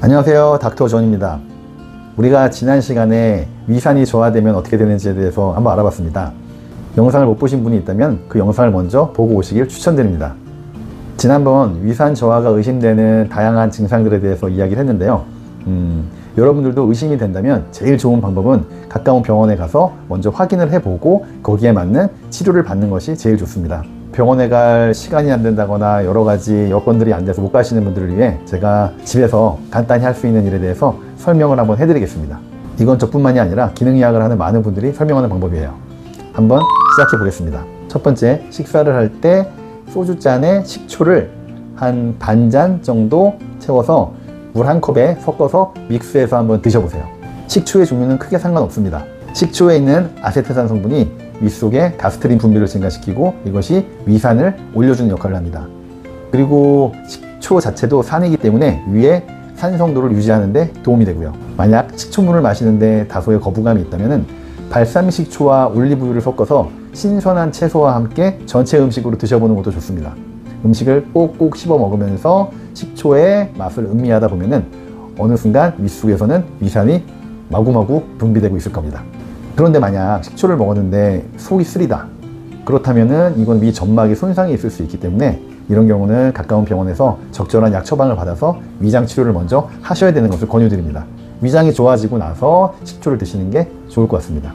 안녕하세요, 닥터 존입니다. 우리가 지난 시간에 위산이 저하되면 어떻게 되는지에 대해서 한번 알아봤습니다. 영상을 못 보신 분이 있다면 그 영상을 먼저 보고 오시길 추천드립니다. 지난번 위산 저하가 의심되는 다양한 증상들에 대해서 이야기를 했는데요. 여러분들도 의심이 된다면 제일 좋은 방법은 가까운 병원에 가서 먼저 확인을 해보고 거기에 맞는 치료를 받는 것이 제일 좋습니다. 병원에 갈 시간이 안 된다거나 여러 가지 여건들이 안 돼서 못 가시는 분들을 위해 제가 집에서 간단히 할 수 있는 일에 대해서 설명을 한번 해드리겠습니다. 이건 저뿐만이 아니라 기능의학을 하는 많은 분들이 설명하는 방법이에요. 한번 시작해 보겠습니다. 첫 번째, 식사를 할 때 소주잔에 식초를 한 반잔 정도 채워서 물 한 컵에 섞어서 믹스해서 한번 드셔보세요. 식초의 종류는 크게 상관없습니다. 식초에 있는 아세트산 성분이 윗속에 가스트린 분비를 증가시키고 이것이 위산을 올려주는 역할을 합니다. 그리고 식초 자체도 산이기 때문에 위에 산 성도를 유지하는 데 도움이 되고요. 만약 식초물을 마시는데 다소의 거부감이 있다면 발사믹 식초와 올리브유를 섞어서 신선한 채소와 함께 전체 음식으로 드셔보는 것도 좋습니다. 음식을 꼭꼭 씹어 먹으면서 식초의 맛을 음미하다 보면은 어느 순간 윗속에서는 위산이 마구마구 분비되고 있을 겁니다. 그런데 만약 식초를 먹었는데 속이 쓰리다, 그렇다면은 이건 위 점막에 손상이 있을 수 있기 때문에 이런 경우는 가까운 병원에서 적절한 약 처방을 받아서 위장 치료를 먼저 하셔야 되는 것을 권유드립니다. 위장이 좋아지고 나서 식초를 드시는 게 좋을 것 같습니다.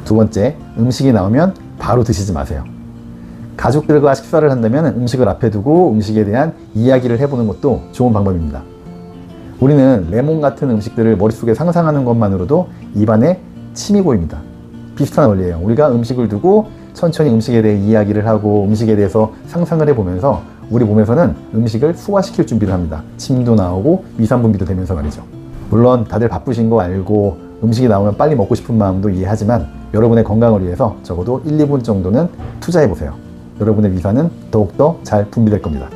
두 번째, 음식이 나오면 바로 드시지 마세요. 가족들과 식사를 한다면 음식을 앞에 두고 음식에 대한 이야기를 해보는 것도 좋은 방법입니다. 우리는 레몬 같은 음식들을 머릿속에 상상하는 것만으로도 입안에 침이 고입니다. 비슷한 원리예요. 우리가 음식을 두고 천천히 음식에 대해 이야기를 하고 음식에 대해서 상상을 해보면서 우리 몸에서는 음식을 소화시킬 준비를 합니다. 침도 나오고 위산 분비도 되면서 말이죠. 물론 다들 바쁘신 거 알고 음식이 나오면 빨리 먹고 싶은 마음도 이해하지만 여러분의 건강을 위해서 적어도 1, 2분 정도는 투자해보세요. 여러분의 위산은 더욱더 잘 분비될 겁니다.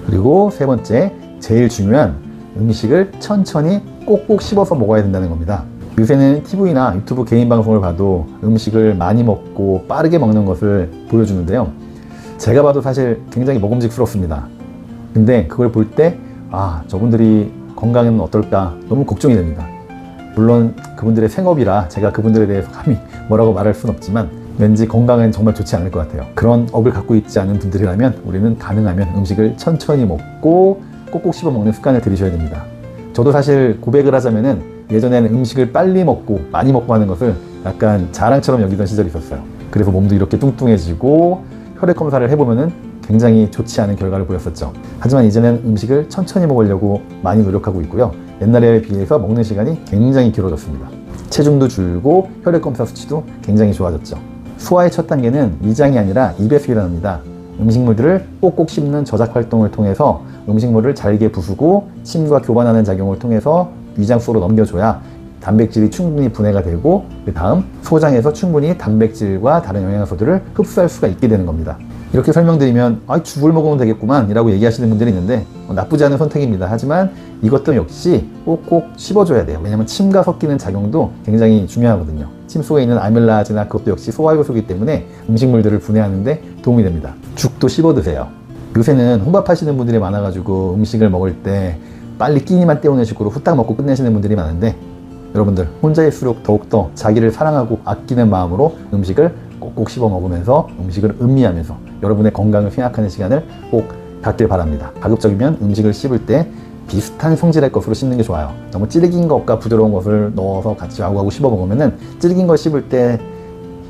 그리고 세 번째, 제일 중요한, 음식을 천천히 꼭꼭 씹어서 먹어야 된다는 겁니다. 요새는 TV나 유튜브 개인 방송을 봐도 음식을 많이 먹고 빠르게 먹는 것을 보여주는데요. 제가 봐도 사실 굉장히 먹음직스럽습니다. 근데 그걸 볼 때 저분들이 건강에는 어떨까 너무 걱정이 됩니다. 물론 그분들의 생업이라 제가 그분들에 대해서 감히 뭐라고 말할 순 없지만 왠지 건강엔 정말 좋지 않을 것 같아요. 그런 업을 갖고 있지 않은 분들이라면 우리는 가능하면 음식을 천천히 먹고 꼭꼭 씹어 먹는 습관을 들이셔야 됩니다. 저도 사실 고백을 하자면은 예전에는 음식을 빨리 먹고 많이 먹고 하는 것을 약간 자랑처럼 여기던 시절이 있었어요. 그래서 몸도 이렇게 뚱뚱해지고 혈액 검사를 해보면은 굉장히 좋지 않은 결과를 보였었죠. 하지만 이제는 음식을 천천히 먹으려고 많이 노력하고 있고요. 옛날에 비해서 먹는 시간이 굉장히 길어졌습니다. 체중도 줄고 혈액 검사 수치도 굉장히 좋아졌죠. 소화의 첫 단계는 위장이 아니라 입에서 일어납니다. 음식물들을 꼭꼭 씹는 저작 활동을 통해서 음식물을 잘게 부수고 침과 교반하는 작용을 통해서 위장 속으로 넘겨줘야 단백질이 충분히 분해가 되고 그 다음 소장에서 충분히 단백질과 다른 영양소들을 흡수할 수가 있게 되는 겁니다. 이렇게 설명드리면 죽을 먹으면 되겠구만 이라고 얘기하시는 분들이 있는데 나쁘지 않은 선택입니다. 하지만 이것도 역시 꼭꼭 씹어줘야 돼요. 왜냐하면 침과 섞이는 작용도 굉장히 중요하거든요. 침 속에 있는 아밀라제나 그것도 역시 소화효소이기 때문에 음식물들을 분해하는 데 도움이 됩니다. 죽도 씹어 드세요. 요새는 혼밥 하시는 분들이 많아가지고 음식을 먹을 때 빨리 끼니만 때우는 식으로 후딱 먹고 끝내시는 분들이 많은데 여러분들 혼자일수록 더욱더 자기를 사랑하고 아끼는 마음으로 음식을 꼭꼭 씹어 먹으면서 음식을 음미하면서 여러분의 건강을 생각하는 시간을 꼭 갖길 바랍니다. 가급적이면 음식을 씹을 때 비슷한 성질의 것으로 씹는 게 좋아요. 너무 질긴 것과 부드러운 것을 넣어서 같이 하고 씹어 먹으면은 질긴 걸 씹을 때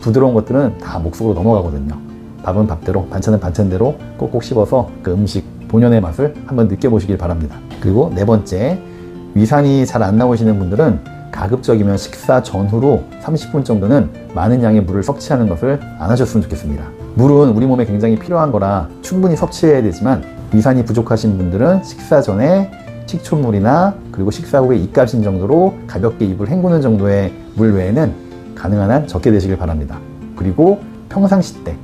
부드러운 것들은 다 목 속으로 넘어가거든요. 밥은 밥대로, 반찬은 반찬대로 꼭꼭 씹어서 그 음식 본연의 맛을 한번 느껴보시길 바랍니다. 그리고 네 번째, 위산이 잘 안 나오시는 분들은 가급적이면 식사 전후로 30분 정도는 많은 양의 물을 섭취하는 것을 안 하셨으면 좋겠습니다. 물은 우리 몸에 굉장히 필요한 거라 충분히 섭취해야 되지만 위산이 부족하신 분들은 식사 전에 식초물이나 그리고 식사 후에 입가심 정도로 가볍게 입을 헹구는 정도의 물 외에는 가능한 한 적게 드시길 바랍니다. 그리고 평상시 때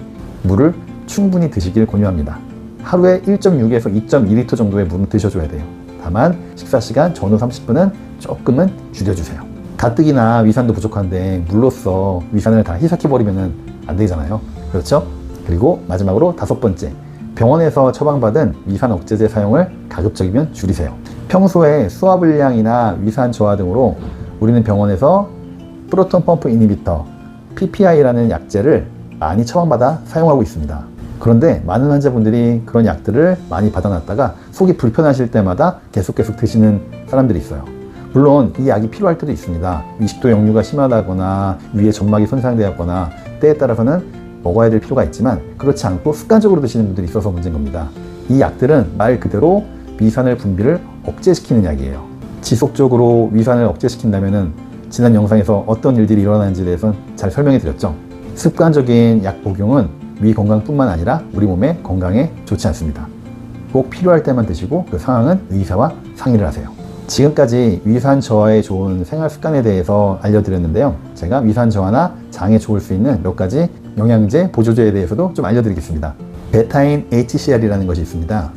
물을 충분히 드시길 권유합니다. 하루에 1.6에서 2.2리터 정도의 물은 드셔줘야 돼요. 다만 식사 시간 전후 30분은 조금은 줄여주세요. 가뜩이나 위산도 부족한데 물로써 위산을 다 희석해버리면 안 되잖아요. 그렇죠? 그리고 마지막으로 다섯 번째, 병원에서 처방받은 위산 억제제 사용을 가급적이면 줄이세요. 평소에 수화불량이나 위산 저하 등으로 우리는 병원에서 프로톤 펌프 이니비터 PPI라는 약제를 많이 처방받아 사용하고 있습니다. 그런데 많은 환자분들이 그런 약들을 많이 받아놨다가 속이 불편하실 때마다 계속 드시는 사람들이 있어요. 물론 이 약이 필요할 때도 있습니다. 위식도 역류가 심하다거나 위에 점막이 손상되었거나 때에 따라서는 먹어야 될 필요가 있지만 그렇지 않고 습관적으로 드시는 분들이 있어서 문제인 겁니다. 이 약들은 말 그대로 위산을 분비를 억제시키는 약이에요. 지속적으로 위산을 억제시킨다면 지난 영상에서 어떤 일들이 일어나는지에 대해서는 잘 설명해 드렸죠. 습관적인 약 복용은 위 건강뿐만 아니라 우리 몸의 건강에 좋지 않습니다. 꼭 필요할 때만 드시고 그 상황은 의사와 상의를 하세요. 지금까지 위산 저하에 좋은 생활 습관에 대해서 알려드렸는데요. 제가 위산 저하나 장에 좋을 수 있는 몇 가지 영양제, 보조제에 대해서도 좀 알려드리겠습니다. 베타인 HCl이라는 것이 있습니다.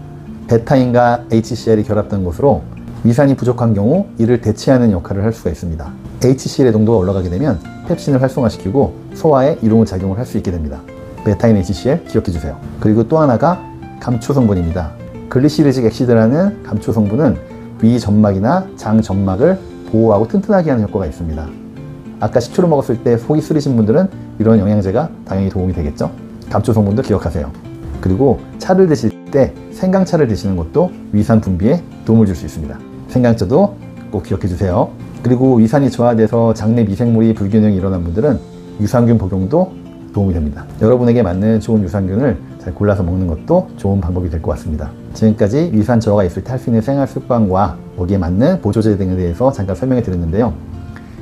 베타인과 HCl이 결합된 것으로 위산이 부족한 경우 이를 대체하는 역할을 할 수가 있습니다. HCl의 농도가 올라가게 되면 펩신을 활성화시키고 소화에 이로운 작용을 할 수 있게 됩니다. 베타인 HCl 기억해 주세요. 그리고 또 하나가 감초 성분입니다. 글리시리직 엑시드라는 감초 성분은 위 점막이나 장 점막을 보호하고 튼튼하게 하는 효과가 있습니다. 아까 식초를 먹었을 때 속이 쓰리신 분들은 이런 영양제가 당연히 도움이 되겠죠. 감초 성분도 기억하세요. 그리고 차를 드실 때 생강차를 드시는 것도 위산 분비에 도움을 줄 수 있습니다. 생강차도 꼭 기억해 주세요. 그리고 위산이 저하돼서 장내 미생물이 불균형이 일어난 분들은 유산균 복용도 도움이 됩니다. 여러분에게 맞는 좋은 유산균을 잘 골라서 먹는 것도 좋은 방법이 될 것 같습니다. 지금까지 위산 저하가 있을 때 할 수 있는 생활 습관과 거기에 맞는 보조제 등에 대해서 잠깐 설명해 드렸는데요.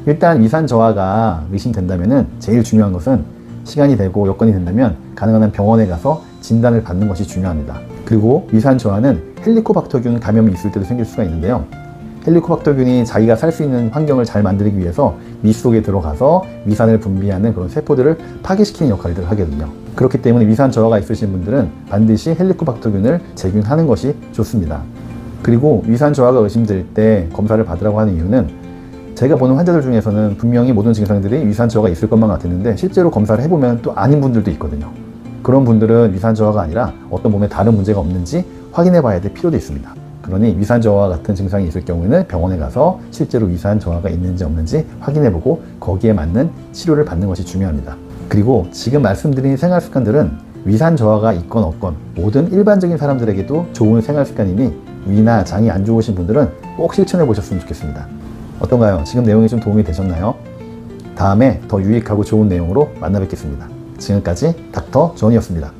일단 위산 저하가 의심된다면 제일 중요한 것은 시간이 되고 여건이 된다면 가능한 한 병원에 가서 진단을 받는 것이 중요합니다. 그리고 위산 저하는 헬리코박터균 감염이 있을 때도 생길 수가 있는데요. 헬리코박터균이 자기가 살 수 있는 환경을 잘 만들기 위해서 위 속에 들어가서 위산을 분비하는 그런 세포들을 파괴시키는 역할을 하거든요. 그렇기 때문에 위산 저하가 있으신 분들은 반드시 헬리코박터균을 제균하는 것이 좋습니다. 그리고 위산 저하가 의심될 때 검사를 받으라고 하는 이유는 제가 보는 환자들 중에서는 분명히 모든 증상들이 위산 저하가 있을 것만 같았는데 실제로 검사를 해보면 또 아닌 분들도 있거든요. 그런 분들은 위산 저하가 아니라 어떤 몸에 다른 문제가 없는지 확인해 봐야 될 필요도 있습니다. 그러니 위산 저하와 같은 증상이 있을 경우에는 병원에 가서 실제로 위산 저하가 있는지 없는지 확인해보고 거기에 맞는 치료를 받는 것이 중요합니다. 그리고 지금 말씀드린 생활 습관들은 위산 저하가 있건 없건 모든 일반적인 사람들에게도 좋은 생활 습관이니 위나 장이 안 좋으신 분들은 꼭 실천해 보셨으면 좋겠습니다. 어떤가요? 지금 내용이 좀 도움이 되셨나요? 다음에 더 유익하고 좋은 내용으로 만나 뵙겠습니다. 지금까지 닥터 존이었습니다.